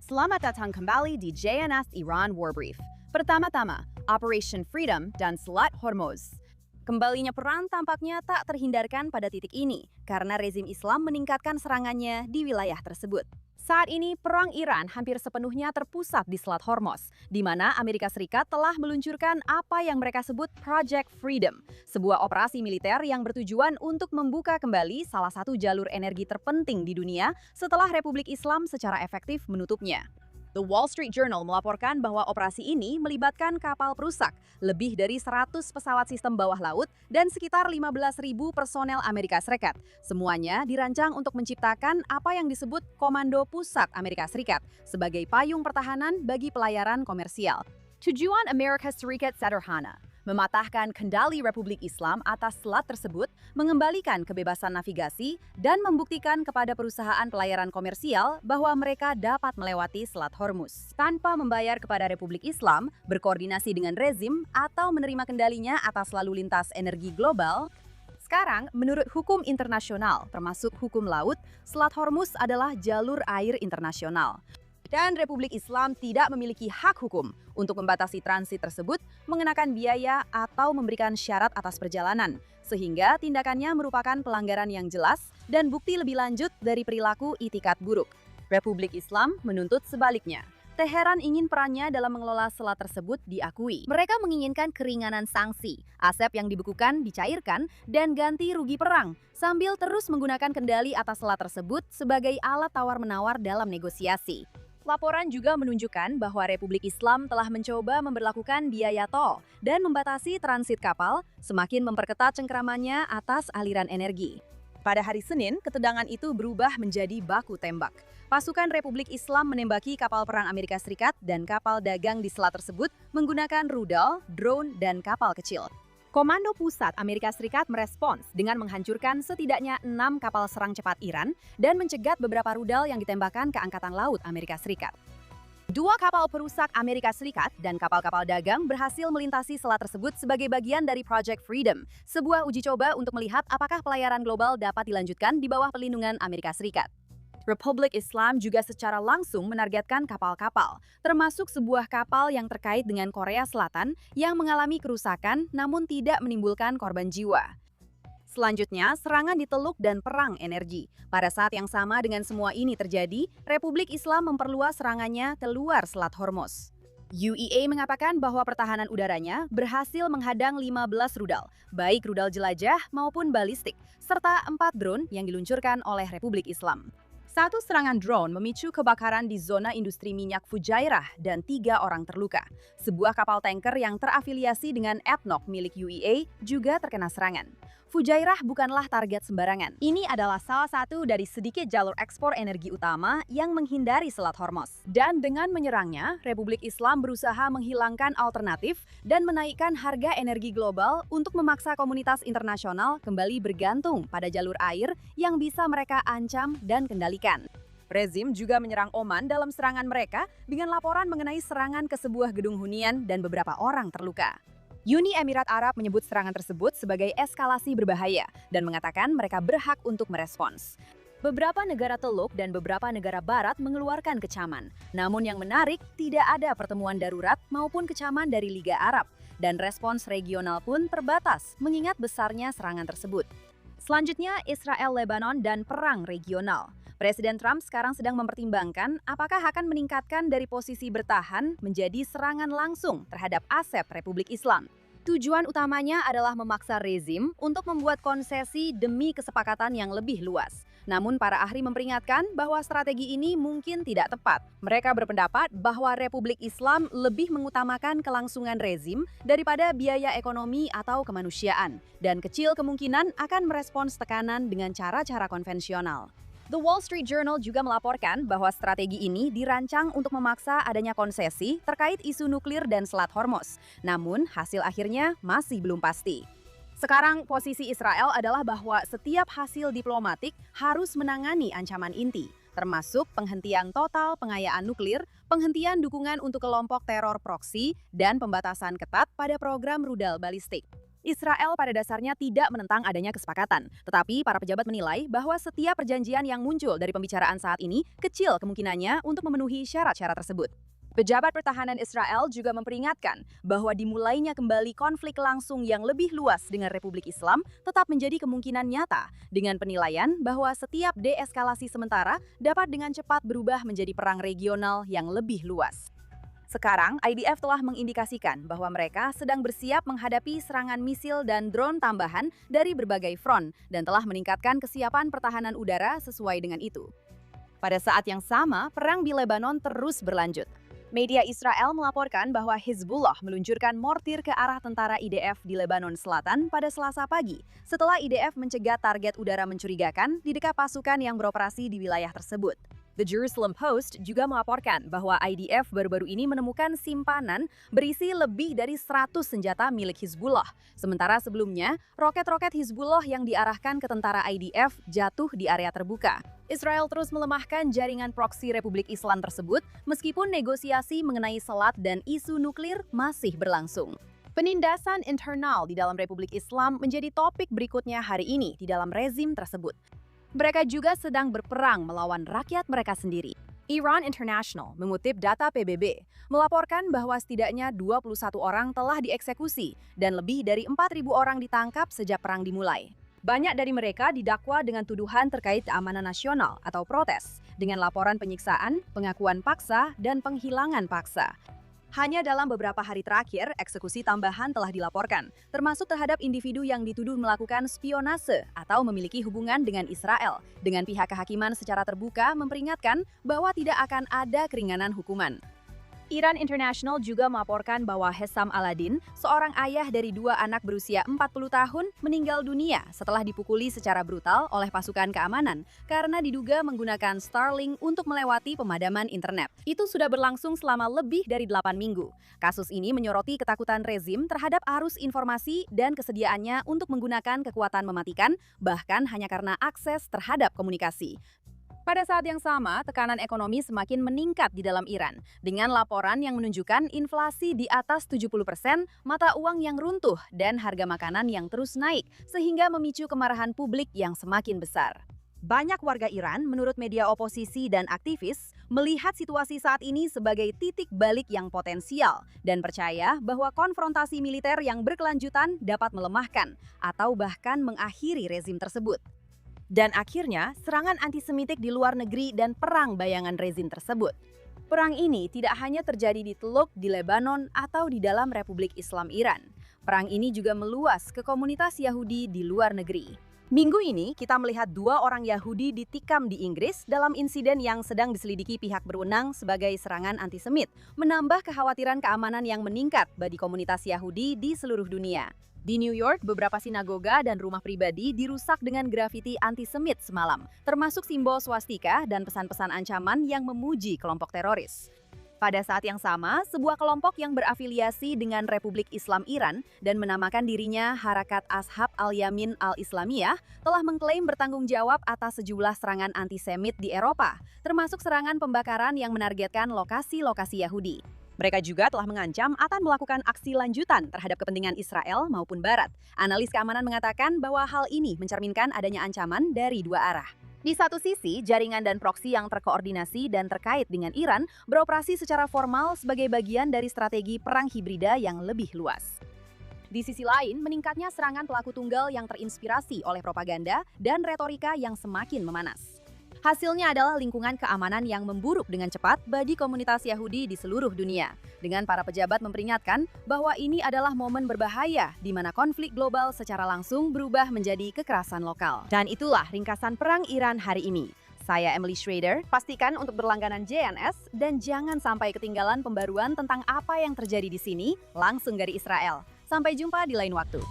Selamat datang kembali di JNS Iran War Brief. Pertama-tama, Operation Freedom dan Selat Hormuz. Kembalinya perang tampaknya tak terhindarkan pada titik ini karena rezim Islam meningkatkan serangannya di wilayah tersebut. Saat ini, perang Iran hampir sepenuhnya terpusat di Selat Hormuz, di mana Amerika Serikat telah meluncurkan apa yang mereka sebut Project Freedom, sebuah operasi militer yang bertujuan untuk membuka kembali salah satu jalur energi terpenting di dunia setelah Republik Islam secara efektif menutupnya. The Wall Street Journal melaporkan bahwa operasi ini melibatkan kapal perusak, lebih dari 100 pesawat sistem bawah laut, dan sekitar 15.000 personel Amerika Serikat. Semuanya dirancang untuk menciptakan apa yang disebut Komando Pusat Amerika Serikat sebagai payung pertahanan bagi pelayaran komersial. Tujuan Amerika Serikat sederhana, mematahkan kendali Republik Islam atas selat tersebut, mengembalikan kebebasan navigasi, dan membuktikan kepada perusahaan pelayaran komersial bahwa mereka dapat melewati Selat Hormuz tanpa membayar kepada Republik Islam, berkoordinasi dengan rezim, atau menerima kendalinya atas lalu lintas energi global. Sekarang, menurut hukum internasional, termasuk hukum laut, Selat Hormuz adalah jalur air internasional. Dan Republik Islam tidak memiliki hak hukum untuk membatasi transit tersebut, mengenakan biaya, atau memberikan syarat atas perjalanan, sehingga tindakannya merupakan pelanggaran yang jelas dan bukti lebih lanjut dari perilaku itikat buruk. Republik Islam menuntut sebaliknya. Teheran ingin perannya dalam mengelola selat tersebut diakui. Mereka menginginkan keringanan sanksi, aset yang dibekukan dicairkan, dan ganti rugi perang, sambil terus menggunakan kendali atas selat tersebut sebagai alat tawar-menawar dalam negosiasi. Laporan juga menunjukkan bahwa Republik Islam telah mencoba memberlakukan biaya tol dan membatasi transit kapal, semakin memperketat cengkramannya atas aliran energi. Pada hari Senin, ketegangan itu berubah menjadi baku tembak. Pasukan Republik Islam menembaki kapal perang Amerika Serikat dan kapal dagang di selat tersebut menggunakan rudal, drone, dan kapal kecil. Komando Pusat Amerika Serikat merespons dengan menghancurkan setidaknya 6 kapal serang cepat Iran dan mencegat beberapa rudal yang ditembakkan ke Angkatan Laut Amerika Serikat. 2 kapal perusak Amerika Serikat dan kapal-kapal dagang berhasil melintasi selat tersebut sebagai bagian dari Project Freedom, sebuah uji coba untuk melihat apakah pelayaran global dapat dilanjutkan di bawah pelindungan Amerika Serikat. Republik Islam juga secara langsung menargetkan kapal-kapal, termasuk sebuah kapal yang terkait dengan Korea Selatan yang mengalami kerusakan namun tidak menimbulkan korban jiwa. Selanjutnya, serangan di Teluk dan perang energi. Pada saat yang sama dengan semua ini terjadi, Republik Islam memperluas serangannya keluar Selat Hormuz. UEA mengatakan bahwa pertahanan udaranya berhasil menghadang 15 rudal, baik rudal jelajah maupun balistik, serta 4 drone yang diluncurkan oleh Republik Islam. Satu serangan drone memicu kebakaran di zona industri minyak Fujairah dan 3 orang terluka. Sebuah kapal tanker yang terafiliasi dengan ADNOC milik UEA juga terkena serangan. Fujairah bukanlah target sembarangan. Ini adalah salah satu dari sedikit jalur ekspor energi utama yang menghindari Selat Hormuz. Dan dengan menyerangnya, Republik Islam berusaha menghilangkan alternatif dan menaikkan harga energi global untuk memaksa komunitas internasional kembali bergantung pada jalur air yang bisa mereka ancam dan kendalikan. Rezim juga menyerang Oman dalam serangan mereka dengan laporan mengenai serangan ke sebuah gedung hunian dan beberapa orang terluka. Uni Emirat Arab menyebut serangan tersebut sebagai eskalasi berbahaya dan mengatakan mereka berhak untuk merespons. Beberapa negara Teluk dan beberapa negara Barat mengeluarkan kecaman. Namun yang menarik, tidak ada pertemuan darurat maupun kecaman dari Liga Arab. Dan respons regional pun terbatas mengingat besarnya serangan tersebut. Selanjutnya, Israel-Lebanon dan perang regional. Presiden Trump sekarang sedang mempertimbangkan apakah akan meningkatkan dari posisi bertahan menjadi serangan langsung terhadap aset Republik Islam. Tujuan utamanya adalah memaksa rezim untuk membuat konsesi demi kesepakatan yang lebih luas. Namun para ahli memperingatkan bahwa strategi ini mungkin tidak tepat. Mereka berpendapat bahwa Republik Islam lebih mengutamakan kelangsungan rezim daripada biaya ekonomi atau kemanusiaan, dan kecil kemungkinan akan merespons tekanan dengan cara-cara konvensional. The Wall Street Journal juga melaporkan bahwa strategi ini dirancang untuk memaksa adanya konsesi terkait isu nuklir dan Selat Hormuz. Namun, hasil akhirnya masih belum pasti. Sekarang, posisi Israel adalah bahwa setiap hasil diplomatik harus menangani ancaman inti, termasuk penghentian total pengayaan nuklir, penghentian dukungan untuk kelompok teror proksi, dan pembatasan ketat pada program rudal balistik. Israel pada dasarnya tidak menentang adanya kesepakatan, tetapi para pejabat menilai bahwa setiap perjanjian yang muncul dari pembicaraan saat ini kecil kemungkinannya untuk memenuhi syarat-syarat tersebut. Pejabat pertahanan Israel juga memperingatkan bahwa dimulainya kembali konflik langsung yang lebih luas dengan Republik Islam tetap menjadi kemungkinan nyata, dengan penilaian bahwa setiap deeskalasi sementara dapat dengan cepat berubah menjadi perang regional yang lebih luas. Sekarang, IDF telah mengindikasikan bahwa mereka sedang bersiap menghadapi serangan misil dan drone tambahan dari berbagai front dan telah meningkatkan kesiapan pertahanan udara sesuai dengan itu. Pada saat yang sama, perang di Lebanon terus berlanjut. Media Israel melaporkan bahwa Hizbullah meluncurkan mortir ke arah tentara IDF di Lebanon Selatan pada Selasa pagi, setelah IDF mencegat target udara mencurigakan di dekat pasukan yang beroperasi di wilayah tersebut. The Jerusalem Post juga melaporkan bahwa IDF baru-baru ini menemukan simpanan berisi lebih dari 100 senjata milik Hizbullah. Sementara sebelumnya, roket-roket Hizbullah yang diarahkan ke tentara IDF jatuh di area terbuka. Israel terus melemahkan jaringan proksi Republik Islam tersebut meskipun negosiasi mengenai selat dan isu nuklir masih berlangsung. Penindasan internal di dalam Republik Islam menjadi topik berikutnya hari ini di dalam rezim tersebut. Mereka juga sedang berperang melawan rakyat mereka sendiri. Iran International mengutip data PBB, melaporkan bahwa setidaknya 21 orang telah dieksekusi dan lebih dari 4.000 orang ditangkap sejak perang dimulai. Banyak dari mereka didakwa dengan tuduhan terkait keamanan nasional atau protes, dengan laporan penyiksaan, pengakuan paksa, dan penghilangan paksa. Hanya dalam beberapa hari terakhir, eksekusi tambahan telah dilaporkan, termasuk terhadap individu yang dituduh melakukan spionase atau memiliki hubungan dengan Israel, dengan pihak kehakiman secara terbuka memperingatkan bahwa tidak akan ada keringanan hukuman. Iran International juga melaporkan bahwa Hessam Aladin, seorang ayah dari 2 anak berusia 40 tahun, meninggal dunia setelah dipukuli secara brutal oleh pasukan keamanan karena diduga menggunakan Starlink untuk melewati pemadaman internet. Itu sudah berlangsung selama lebih dari 8 minggu. Kasus ini menyoroti ketakutan rezim terhadap arus informasi dan kesediaannya untuk menggunakan kekuatan mematikan, bahkan hanya karena akses terhadap komunikasi. Pada saat yang sama, tekanan ekonomi semakin meningkat di dalam Iran, dengan laporan yang menunjukkan inflasi di atas 70%, mata uang yang runtuh, dan harga makanan yang terus naik, sehingga memicu kemarahan publik yang semakin besar. Banyak warga Iran, menurut media oposisi dan aktivis, melihat situasi saat ini sebagai titik balik yang potensial, dan percaya bahwa konfrontasi militer yang berkelanjutan dapat melemahkan, atau bahkan mengakhiri rezim tersebut. Dan akhirnya, serangan antisemitik di luar negeri dan perang bayangan rezim tersebut. Perang ini tidak hanya terjadi di Teluk, di Lebanon, atau di dalam Republik Islam Iran. Perang ini juga meluas ke komunitas Yahudi di luar negeri. Minggu ini, kita melihat 2 orang Yahudi ditikam di Inggris dalam insiden yang sedang diselidiki pihak berwenang sebagai serangan antisemit, menambah kekhawatiran keamanan yang meningkat bagi komunitas Yahudi di seluruh dunia. Di New York, beberapa sinagoga dan rumah pribadi dirusak dengan grafiti antisemit semalam, termasuk simbol swastika dan pesan-pesan ancaman yang memuji kelompok teroris. Pada saat yang sama, sebuah kelompok yang berafiliasi dengan Republik Islam Iran dan menamakan dirinya Harakat Ashab al-Yamin al-Islamiyah telah mengklaim bertanggung jawab atas sejumlah serangan antisemit di Eropa, termasuk serangan pembakaran yang menargetkan lokasi-lokasi Yahudi. Mereka juga telah mengancam akan melakukan aksi lanjutan terhadap kepentingan Israel maupun Barat. Analis keamanan mengatakan bahwa hal ini mencerminkan adanya ancaman dari 2 arah. Di satu sisi, jaringan dan proksi yang terkoordinasi dan terkait dengan Iran beroperasi secara formal sebagai bagian dari strategi perang hibrida yang lebih luas. Di sisi lain, meningkatnya serangan pelaku tunggal yang terinspirasi oleh propaganda dan retorika yang semakin memanas. Hasilnya adalah lingkungan keamanan yang memburuk dengan cepat bagi komunitas Yahudi di seluruh dunia, dengan para pejabat memperingatkan bahwa ini adalah momen berbahaya di mana konflik global secara langsung berubah menjadi kekerasan lokal. Dan itulah ringkasan perang Iran hari ini. Saya Emily Schrader, pastikan untuk berlangganan JNS dan jangan sampai ketinggalan pembaruan tentang apa yang terjadi di sini langsung dari Israel. Sampai jumpa di lain waktu.